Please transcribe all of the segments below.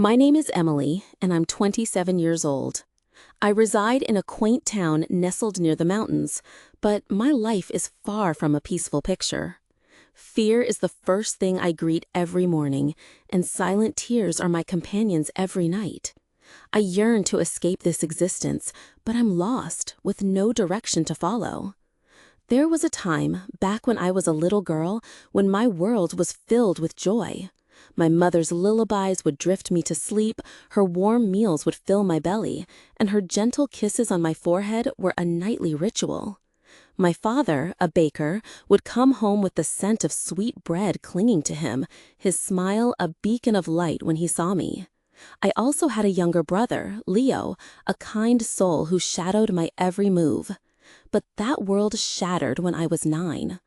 My name is Emily, and I'm 27 years old. I reside in a quaint town nestled near the mountains, but my life is far from a peaceful picture. Fear is the first thing I greet every morning, and silent tears are my companions every night. I yearn to escape this existence, but I'm lost, with no direction to follow. There was a time, back when I was a little girl, when my world was filled with joy. My mother's lullabies would drift me to sleep, her warm meals would fill my belly, and her gentle kisses on my forehead were a nightly ritual. My father, a baker, would come home with the scent of sweet bread clinging to him, his smile a beacon of light when he saw me. I also had a younger brother, Leo, a kind soul who shadowed my every move. But that world shattered when I was 9.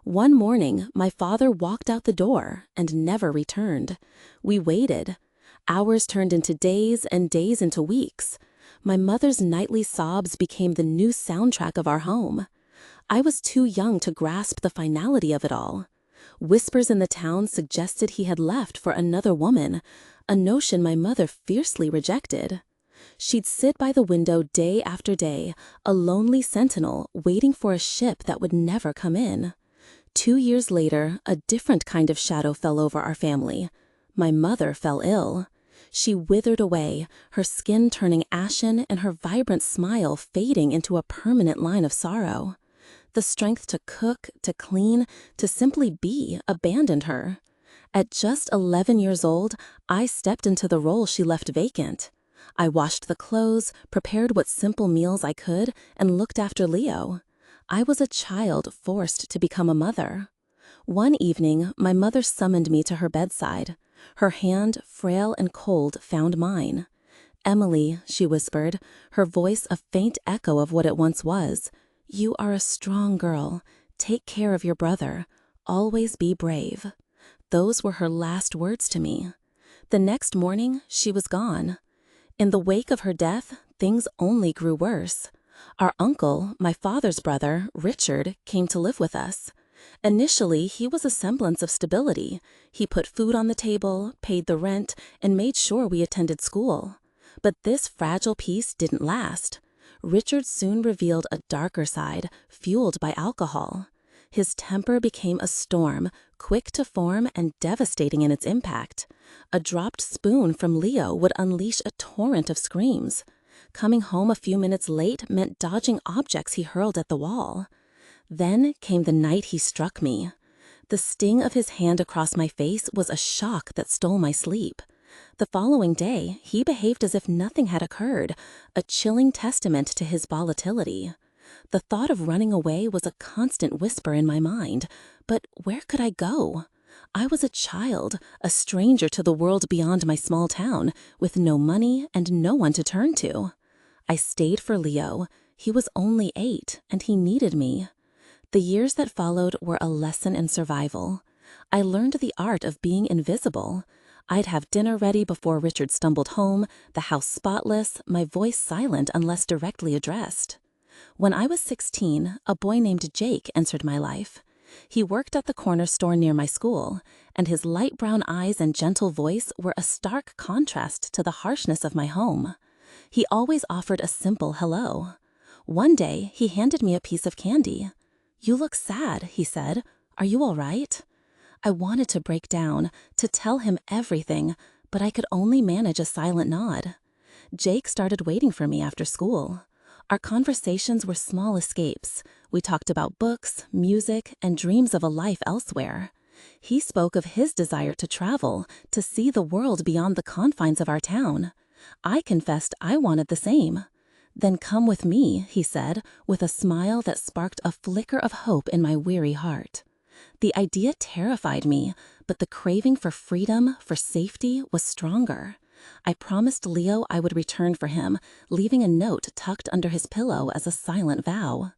One morning, my father walked out the door and never returned. We waited. Hours turned into days and days into weeks. My mother's nightly sobs became the new soundtrack of our home. I was too young to grasp the finality of it all. Whispers in the town suggested he had left for another woman, a notion my mother fiercely rejected. She'd sit by the window day after day, a lonely sentinel waiting for a ship that would never come in. 2 years later, a different kind of shadow fell over our family. My mother fell ill. She withered away, her skin turning ashen and her vibrant smile fading into a permanent line of sorrow. The strength to cook, to clean, to simply be abandoned her. At just 11 years old, I stepped into the role she left vacant. I washed the clothes, prepared what simple meals I could, and looked after Leo. I was a child forced to become a mother. One evening, my mother summoned me to her bedside. Her hand, frail and cold, found mine. "Emily," she whispered, her voice a faint echo of what it once was, "you are a strong girl. Take care of your brother. Always be brave." Those were her last words to me. The next morning, she was gone. In the wake of her death, things only grew worse. Our uncle, my father's brother, Richard, came to live with us. Initially, he was a semblance of stability. He put food on the table, paid the rent, and made sure we attended school. But this fragile peace didn't last. Richard soon revealed a darker side, fueled by alcohol. His temper became a storm, quick to form and devastating in its impact. A dropped spoon from Leo would unleash a torrent of screams. Coming home a few minutes late meant dodging objects he hurled at the wall. Then came the night he struck me. The sting of his hand across my face was a shock that stole my sleep. The following day, he behaved as if nothing had occurred, a chilling testament to his volatility. The thought of running away was a constant whisper in my mind, but where could I go? I was a child, a stranger to the world beyond my small town, with no money and no one to turn to. I stayed for Leo. He was only 8, and he needed me. The years that followed were a lesson in survival. I learned the art of being invisible. I'd have dinner ready before Richard stumbled home, the house spotless, my voice silent unless directly addressed. When I was 16, a boy named Jake entered my life. He worked at the corner store near my school, and his light brown eyes and gentle voice were a stark contrast to the harshness of my home. He always offered a simple hello. One day, he handed me a piece of candy. "You look sad," he said. "Are you all right?" I wanted to break down, to tell him everything, but I could only manage a silent nod. Jake started waiting for me after school. Our conversations were small escapes. We talked about books, music, and dreams of a life elsewhere. He spoke of his desire to travel, to see the world beyond the confines of our town. I confessed I wanted the same. "Then come with me," he said, with a smile that sparked a flicker of hope in my weary heart. The idea terrified me, but the craving for freedom, for safety, was stronger. I promised Leo I would return for him, leaving a note tucked under his pillow as a silent vow.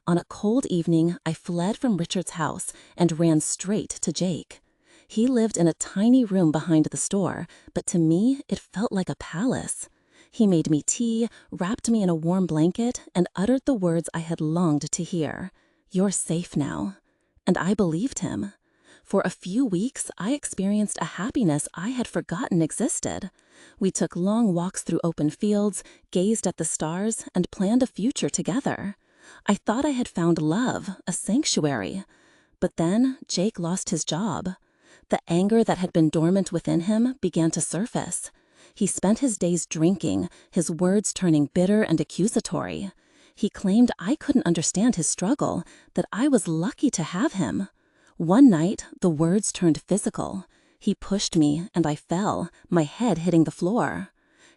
On a cold evening, I fled from Richard's house and ran straight to Jake. He lived in a tiny room behind the store, but to me, it felt like a palace. He made me tea, wrapped me in a warm blanket, and uttered the words I had longed to hear. "You're safe now." And I believed him. For a few weeks, I experienced a happiness I had forgotten existed. We took long walks through open fields, gazed at the stars, and planned a future together. I thought I had found love, a sanctuary. But then Jake lost his job. The anger that had been dormant within him began to surface. He spent his days drinking, his words turning bitter and accusatory. He claimed I couldn't understand his struggle, that I was lucky to have him. One night, the words turned physical. He pushed me, and I fell, my head hitting the floor.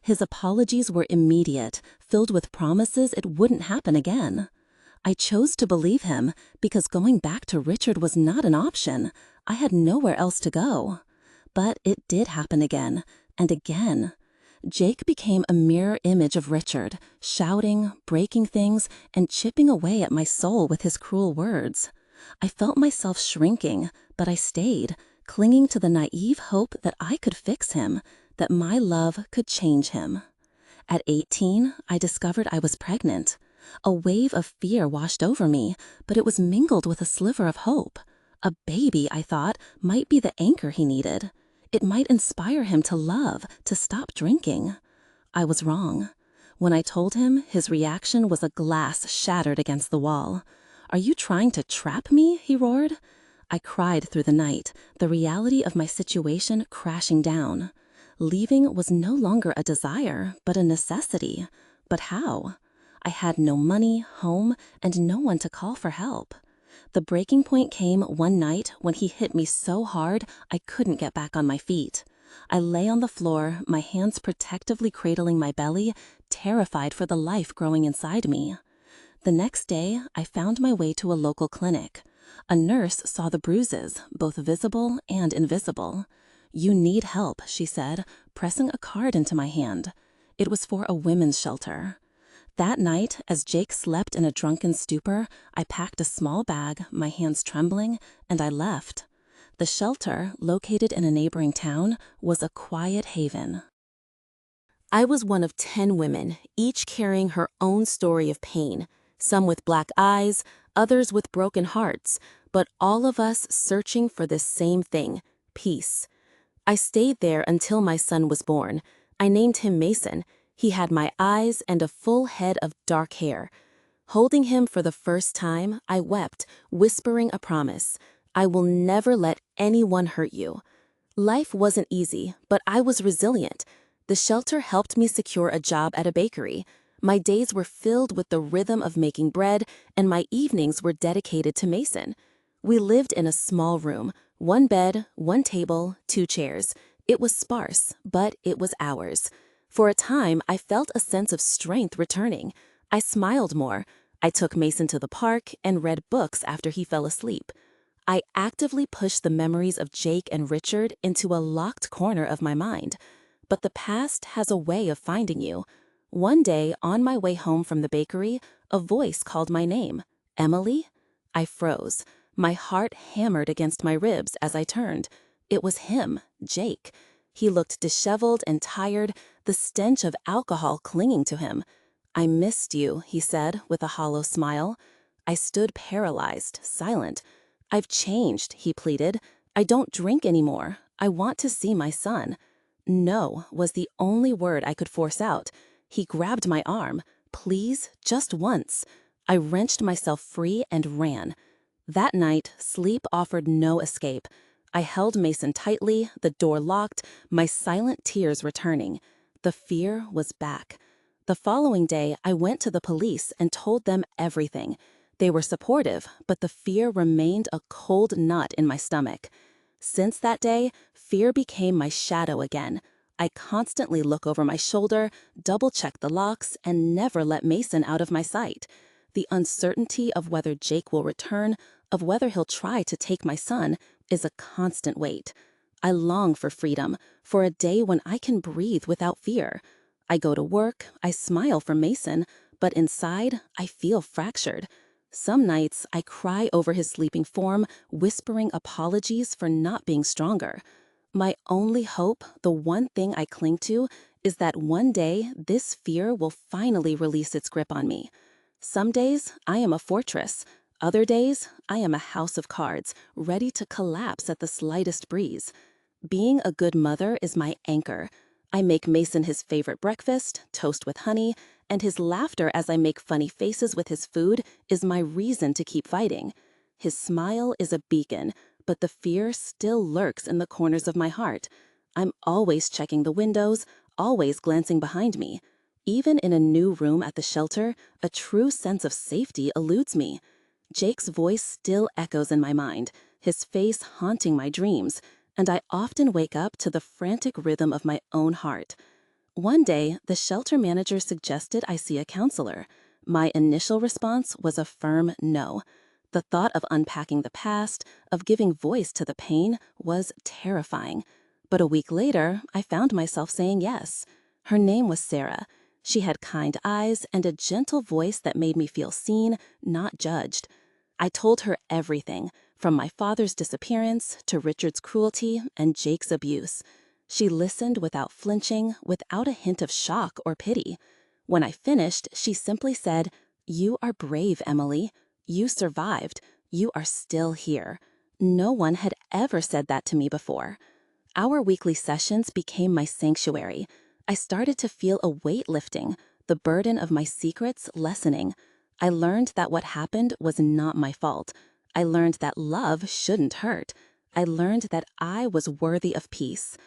His apologies were immediate, filled with promises it wouldn't happen again. I chose to believe him because going back to Richard was not an option. I had nowhere else to go. But it did happen again, and again. Jake became a mirror image of Richard, shouting, breaking things, and chipping away at my soul with his cruel words. I felt myself shrinking, but I stayed, clinging to the naive hope that I could fix him, that my love could change him. At 18, I discovered I was pregnant. A wave of fear washed over me, but it was mingled with a sliver of hope. A baby, I thought, might be the anchor he needed. It might inspire him to love, to stop drinking. I was wrong. When I told him, his reaction was a glass shattered against the wall. "Are you trying to trap me?" he roared. I cried through the night, the reality of my situation crashing down. Leaving was no longer a desire, but a necessity. But how? I had no money, home, and no one to call for help. The breaking point came one night when he hit me so hard I couldn't get back on my feet. I lay on the floor, my hands protectively cradling my belly, terrified for the life growing inside me. The next day, I found my way to a local clinic. A nurse saw the bruises, both visible and invisible. "You need help," she said, pressing a card into my hand. It was for a women's shelter. That night, as Jake slept in a drunken stupor, I packed a small bag, my hands trembling, and I left. The shelter, located in a neighboring town, was a quiet haven. I was one of 10 women, each carrying her own story of pain, some with black eyes, others with broken hearts, but all of us searching for this same thing, peace. I stayed there until my son was born. I named him Mason. He had my eyes and a full head of dark hair. Holding him for the first time, I wept, whispering a promise. "I will never let anyone hurt you." Life wasn't easy, but I was resilient. The shelter helped me secure a job at a bakery. My days were filled with the rhythm of making bread, and my evenings were dedicated to Mason. We lived in a small room, 1 bed, 1 table, 2 chairs. It was sparse, but it was ours. For a time, I felt a sense of strength returning. I smiled more. I took Mason to the park and read books after he fell asleep. I actively pushed the memories of Jake and Richard into a locked corner of my mind. But the past has a way of finding you. One day, on my way home from the bakery, a voice called my name. "Emily?" I froze. My heart hammered against my ribs as I turned. It was him, Jake. He looked disheveled and tired, the stench of alcohol clinging to him. "I missed you," he said with a hollow smile. I stood paralyzed, silent. "I've changed," he pleaded. "I don't drink anymore. I want to see my son." "No," was the only word I could force out. He grabbed my arm. "Please, just once." I wrenched myself free and ran. That night, sleep offered no escape. I held Mason tightly, the door locked, my silent tears returning. The fear was back. The following day, I went to the police and told them everything. They were supportive, but the fear remained a cold knot in my stomach. Since that day, fear became my shadow again. I constantly look over my shoulder, double-check the locks, and never let Mason out of my sight. The uncertainty of whether Jake will return, of whether he'll try to take my son, is a constant weight. I long for freedom, for a day when I can breathe without fear. I go to work, I smile for Mason, but inside, I feel fractured. Some nights, I cry over his sleeping form, whispering apologies for not being stronger. My only hope, the one thing I cling to, is that one day this fear will finally release its grip on me. Some days, I am a fortress. Other days, I am a house of cards, ready to collapse at the slightest breeze. Being a good mother is my anchor. I make Mason his favorite breakfast, toast with honey, and his laughter as I make funny faces with his food is my reason to keep fighting. His smile is a beacon, but the fear still lurks in the corners of my heart. I'm always checking the windows, always glancing behind me. Even in a new room at the shelter, a true sense of safety eludes me. Jake's voice still echoes in my mind, his face haunting my dreams, and I often wake up to the frantic rhythm of my own heart. One day, the shelter manager suggested I see a counselor. My initial response was a firm no. The thought of unpacking the past, of giving voice to the pain, was terrifying. But a week later, I found myself saying yes. Her name was Sarah. She had kind eyes and a gentle voice that made me feel seen, not judged. I told her everything, from my father's disappearance to Richard's cruelty and Jake's abuse. She listened without flinching, without a hint of shock or pity. When I finished, she simply said, "You are brave, Emily. You survived. You are still here." No one had ever said that to me before. Our weekly sessions became my sanctuary. I started to feel a weight lifting, the burden of my secrets lessening. I learned that what happened was not my fault. I learned that love shouldn't hurt. I learned that I was worthy of peace.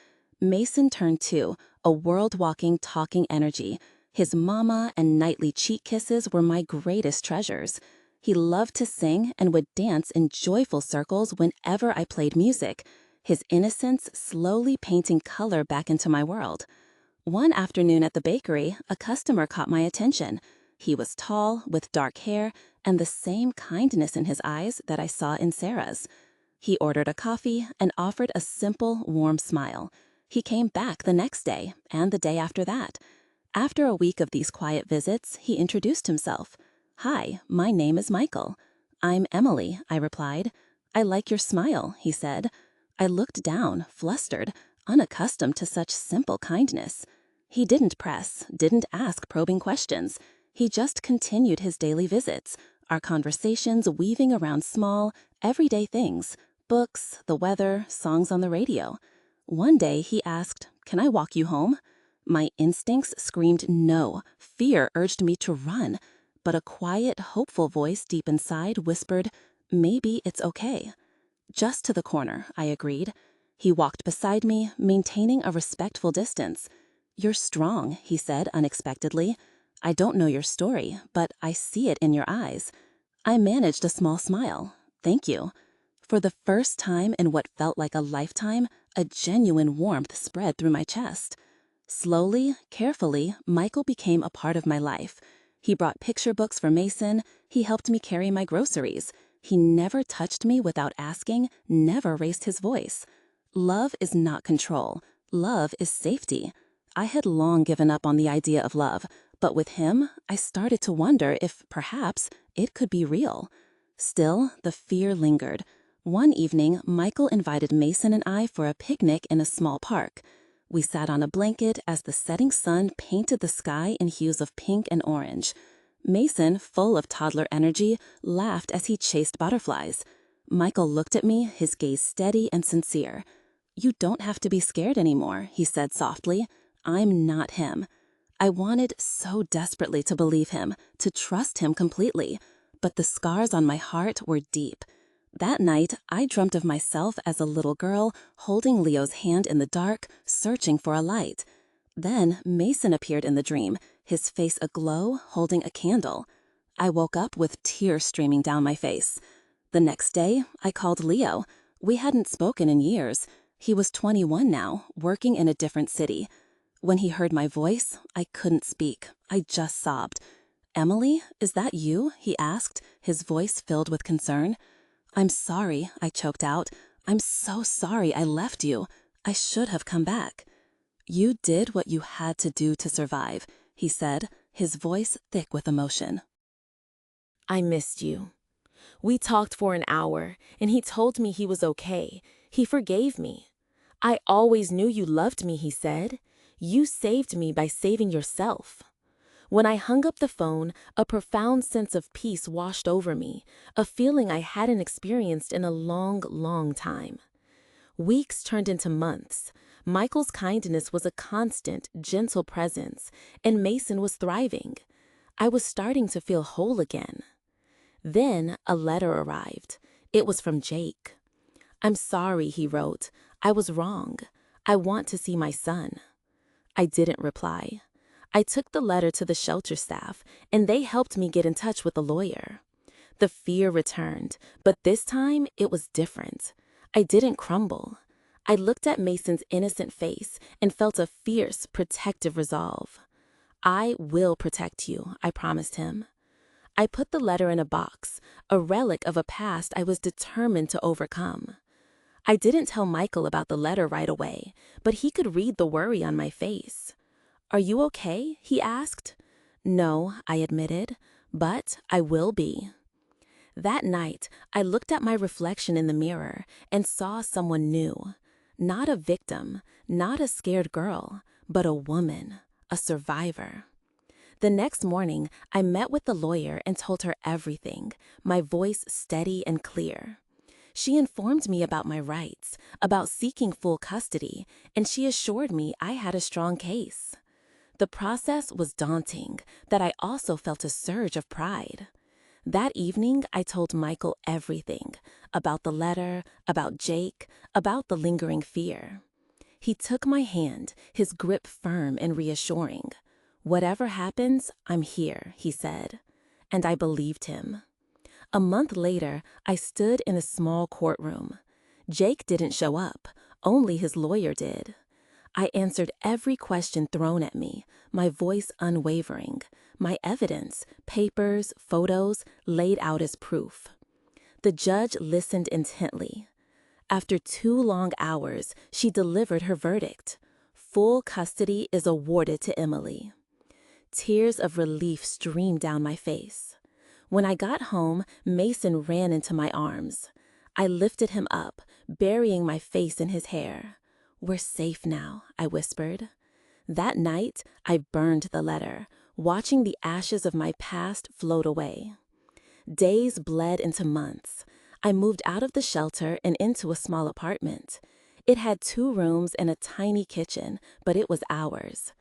Mason turned 2, a world-walking, talking energy. His mama and nightly cheek kisses were my greatest treasures. He loved to sing and would dance in joyful circles whenever I played music, his innocence slowly painting color back into my world. One afternoon at the bakery, a customer caught my attention. He was tall, with dark hair, and the same kindness in his eyes that I saw in Sarah's. He ordered a coffee and offered a simple, warm smile. He came back the next day, and the day after that. After a week of these quiet visits, he introduced himself. "Hi, my name is Michael." "I'm Emily," I replied. "I like your smile," he said. I looked down, flustered, unaccustomed to such simple kindness. He didn't press, didn't ask probing questions. He just continued his daily visits, our conversations weaving around small, everyday things, books, the weather, songs on the radio. One day he asked, "Can I walk you home?" My instincts screamed no, fear urged me to run, but a quiet, hopeful voice deep inside whispered, "Maybe it's okay." "Just to the corner," I agreed. He walked beside me, maintaining a respectful distance. "You're strong," he said unexpectedly. "I don't know your story, but I see it in your eyes." I managed a small smile. "Thank you." For the first time in what felt like a lifetime, a genuine warmth spread through my chest. Slowly, carefully, Michael became a part of my life. He brought picture books for Mason. He helped me carry my groceries. He never touched me without asking, never raised his voice. Love is not control. Love is safety. I had long given up on the idea of love, but with him, I started to wonder if, perhaps, it could be real. Still, the fear lingered. One evening, Michael invited Mason and I for a picnic in a small park. We sat on a blanket as the setting sun painted the sky in hues of pink and orange. Mason, full of toddler energy, laughed as he chased butterflies. Michael looked at me, his gaze steady and sincere. "You don't have to be scared anymore," he said softly. "I'm not him." I wanted so desperately to believe him, to trust him completely, but the scars on my heart were deep. That night, I dreamt of myself as a little girl, holding Leo's hand in the dark, searching for a light. Then Mason appeared in the dream, his face aglow, holding a candle. I woke up with tears streaming down my face. The next day, I called Leo. We hadn't spoken in years. He was 21 now, working in a different city. When he heard my voice, I couldn't speak. I just sobbed. "Emily, is that you?" he asked, his voice filled with concern. "I'm sorry," I choked out. "I'm so sorry I left you. I should have come back." "You did what you had to do to survive," he said, his voice thick with emotion. I missed you. We talked for an hour, and he told me he was okay. He forgave me. "I always knew you loved me," he said. "You saved me by saving yourself." When I hung up the phone, a profound sense of peace washed over me, a feeling I hadn't experienced in a long, long time. Weeks turned into months. Michael's kindness was a constant, gentle presence, and Mason was thriving. I was starting to feel whole again. Then a letter arrived. It was from Jake. "I'm sorry," he wrote. "I was wrong. I want to see my son." I didn't reply. I took the letter to the shelter staff, and they helped me get in touch with a lawyer. The fear returned, but this time it was different. I didn't crumble. I looked at Mason's innocent face and felt a fierce, protective resolve. "I will protect you," I promised him. I put the letter in a box, a relic of a past I was determined to overcome. I didn't tell Michael about the letter right away, but he could read the worry on my face. "Are you okay?" he asked. "No," I admitted, "but I will be." That night, I looked at my reflection in the mirror and saw someone new. Not a victim, not a scared girl, but a woman, a survivor. The next morning, I met with the lawyer and told her everything, my voice steady and clear. She informed me about my rights, about seeking full custody, and she assured me I had a strong case. The process was daunting, that I also felt a surge of pride. That evening, I told Michael everything, about the letter, about Jake, about the lingering fear. He took my hand, his grip firm and reassuring. "Whatever happens, I'm here," he said. And I believed him. A month later, I stood in a small courtroom. Jake didn't show up, only his lawyer did. I answered every question thrown at me, my voice unwavering, my evidence, papers, photos, laid out as proof. The judge listened intently. After 2 long hours, she delivered her verdict. Full custody is awarded to Emily. Tears of relief streamed down my face. When I got home, Mason ran into my arms. I lifted him up, burying my face in his hair. "We're safe now," I whispered. That night, I burned the letter, watching the ashes of my past float away. Days bled into months. I moved out of the shelter and into a small apartment. It had 2 rooms and a tiny kitchen, but it was ours.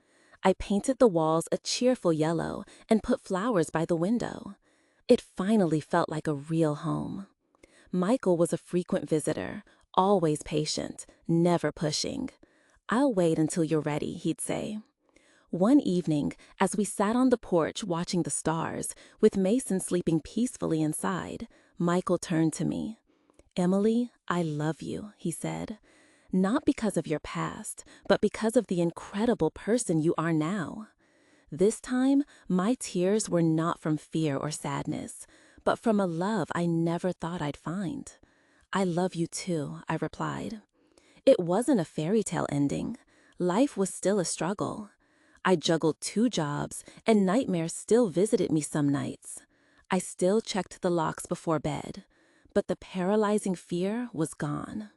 I painted the walls a cheerful yellow and put flowers by the window. It finally felt like a real home. Michael was a frequent visitor, always patient, never pushing. "I'll wait until you're ready," he'd say. One evening, as we sat on the porch watching the stars, with Mason sleeping peacefully inside, Michael turned to me. "Emily, I love you," he said. "Not because of your past, but because of the incredible person you are now." This time, my tears were not from fear or sadness, but from a love I never thought I'd find. "I love you too," I replied. It wasn't a fairy tale ending. Life was still a struggle. I juggled 2 jobs, and nightmares still visited me some nights. I still checked the locks before bed, but the paralyzing fear was gone.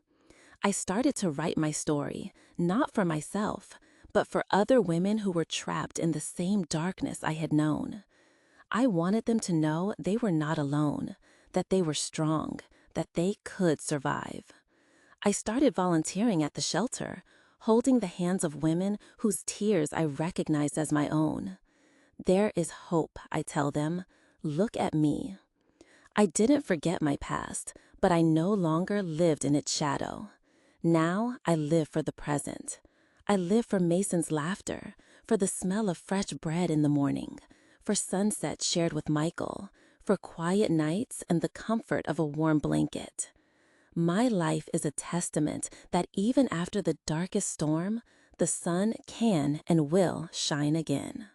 I started to write my story, not for myself, but for other women who were trapped in the same darkness I had known. I wanted them to know they were not alone, that they were strong, that they could survive. I started volunteering at the shelter, holding the hands of women whose tears I recognized as my own. "There is hope," I tell them. "Look at me." I didn't forget my past, but I no longer lived in its shadow. Now I live for the present. I live for Mason's laughter, for the smell of fresh bread in the morning, for sunsets shared with Michael, for quiet nights and the comfort of a warm blanket. My life is a testament that even after the darkest storm, the sun can and will shine again.